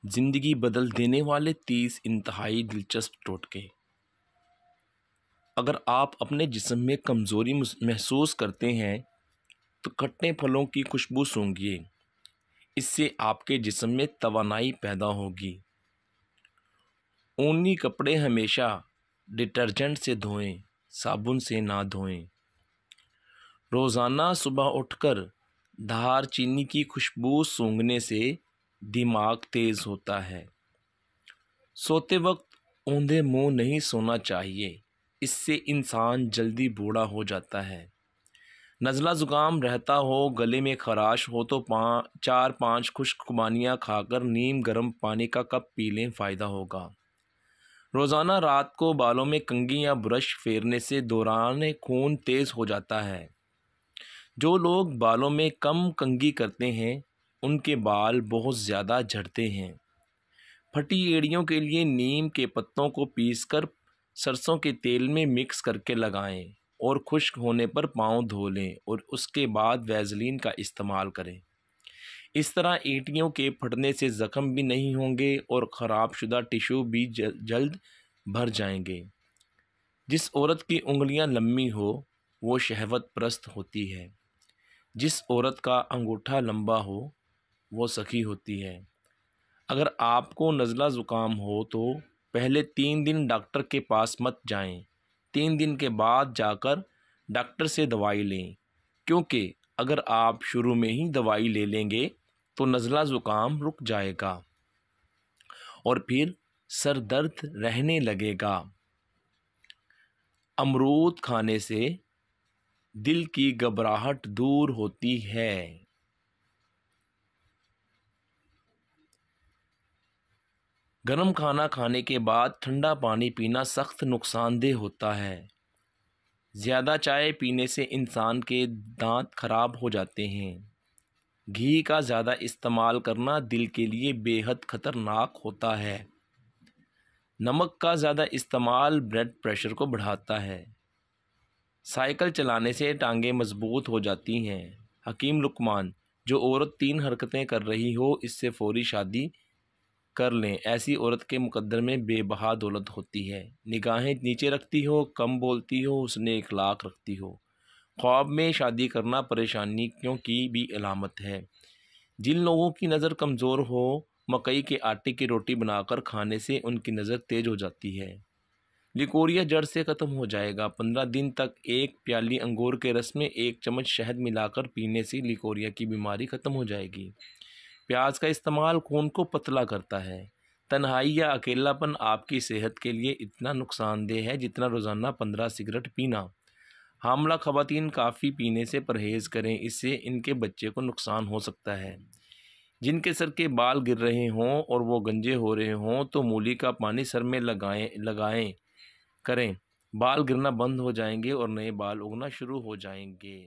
زندگی بدل دینے والے 30 انتہائی دلچسپ ٹوٹکے۔ اگر آپ اپنے جسم میں کمزوری محسوس کرتے ہیں تو کھٹے پھلوں کی خوشبو سونگھیے، اس سے آپ کے جسم میں توانائی پیدا ہوگی۔ اونی کپڑے ہمیشہ ڈٹرجنٹ سے دھوئیں، صابن سے نہ دھوئیں۔ روزانہ صبح اٹھ کر دار چینی کی خوشبو سونگھنے سے دماغ تیز ہوتا ہے۔ سوتے وقت اوندھے منہ نہیں سونا چاہیے، اس سے انسان جلدی بوڑھا ہو جاتا ہے۔ نزلہ زکام رہتا ہو، گلے میں خراش ہو تو 4-5 خشک خوبانیاں کھا کر نیم گرم پانی کا کپ پی لیں، فائدہ ہوگا۔ روزانہ رات کو بالوں میں کنگھی یا برش پھیرنے سے دوران خون تیز ہو جاتا ہے۔ جو لوگ بالوں میں کم کنگھی کرتے ہیں ان کے بال بہت زیادہ جھڑتے ہیں۔ پھٹی ایڑیوں کے لیے نیم کے پتوں کو پیس کر سرسوں کے تیل میں مکس کر کے لگائیں اور خشک ہونے پر پاؤں دھو لیں اور اس کے بعد ویزلین کا استعمال کریں۔ اس طرح اینٹیوں کے پھٹنے سے زخم بھی نہیں ہوں گے اور خراب شدہ ٹشو بھی جلد بھر جائیں گے۔ جس عورت کی انگلیاں لمبی ہو وہ شہوت پرست ہوتی ہے۔ جس عورت کا انگوٹھا لمبا ہو وہ سخی ہوتی ہے۔ اگر آپ کو نزلہ زکام ہو تو پہلے 3 دن ڈاکٹر کے پاس مت جائیں، 3 دن کے بعد جا کر ڈاکٹر سے دوائی لیں، کیونکہ اگر آپ شروع میں ہی دوائی لے لیں گے تو نزلہ زکام رک جائے گا اور پھر سر درد رہنے لگے گا۔ امرود کھانے سے دل کی گھبراہٹ دور ہوتی ہے۔ گرم کھانا کھانے کے بعد ٹھنڈا پانی پینا سخت نقصان دہ ہوتا ہے۔ زیادہ چائے پینے سے انسان کے دانت خراب ہو جاتے ہیں۔ گھی کا زیادہ استعمال کرنا دل کے لیے بے حد خطرناک ہوتا ہے۔ نمک کا زیادہ استعمال بلڈ پریشر کو بڑھاتا ہے۔ سائیکل چلانے سے ٹانگیں مضبوط ہو جاتی ہیں۔ حکیم لقمان: جو عورت 3 حرکتیں کر رہی ہو اس سے فوری شادی کر لیں، ایسی عورت کے مقدر میں بے بہا دولت ہوتی ہے۔ نگاہیں نیچے رکھتی ہو، کم بولتی ہو، حسن اخلاق رکھتی ہو۔ خواب میں شادی کرنا پریشانیوں کی بھی علامت ہے۔ جن لوگوں کی نظر کمزور ہو مکئی کے آٹے کی روٹی بنا کر کھانے سے ان کی نظر تیز ہو جاتی ہے۔ لیکوریا جڑ سے ختم ہو جائے گا۔ 15 دن تک 1 پیالی انگور کے رس میں 1 چمچ شہد ملا کر پینے سے لیکوریا کی بیماری ختم ہو جائے گی۔ پیاز کا استعمال خون کو پتلا کرتا ہے۔ تنہائی یا اکیلا پن آپ کی صحت کے لیے اتنا نقصان دہ ہے جتنا روزانہ 15 سگریٹ پینا۔ حاملہ خواتین کافی پینے سے پرہیز کریں، اس سے ان کے بچے کو نقصان ہو سکتا ہے۔ جن کے سر کے بال گر رہے ہوں اور وہ گنجے ہو رہے ہوں تو مولی کا پانی سر میں لگائیں کریں، بال گرنا بند ہو جائیں گے اور نئے بال اگنا شروع ہو جائیں گے۔